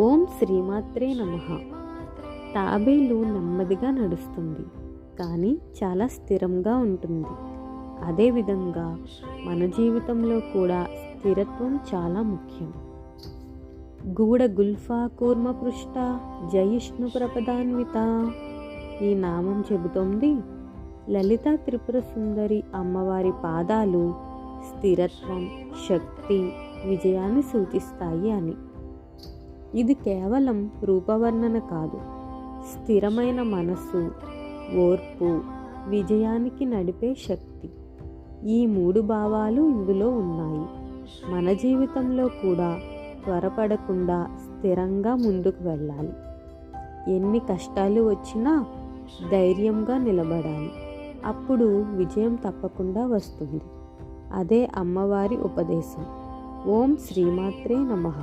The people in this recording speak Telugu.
ఓం శ్రీమాత్రే నమః. తాబేలు నెమ్మదిగా నడుస్తుంది, కానీ చాలా స్థిరంగా ఉంటుంది. అదేవిధంగా మన జీవితంలో కూడా స్థిరత్వం చాలా ముఖ్యం. గూఢ గుల్ఫా కూర్మ పృష్ట జయిష్ణు ప్రపదాన్విత. ఈ నామం చెబుతోంది లలిత త్రిపుర సుందరి అమ్మవారి పాదాలు స్థిరత్వం, శక్తి, విజయాన్ని సూచిస్తాయి అని. ఇది కేవలం రూపవర్ణన కాదు, స్థిరమైన మనస్సు, ఓర్పు, విజయానికి నడిపే శక్తి. ఈ 3 భావాలు ఇందులో ఉన్నాయి. మన జీవితంలో కూడా త్వరపడకుండా స్థిరంగా ముందుకు వెళ్ళాలి. ఎన్ని కష్టాలు వచ్చినా ధైర్యంగా నిలబడాలి. అప్పుడు విజయం తప్పకుండా వస్తుంది. అదే అమ్మవారి ఉపదేశం. ఓం శ్రీమాత్రే నమః.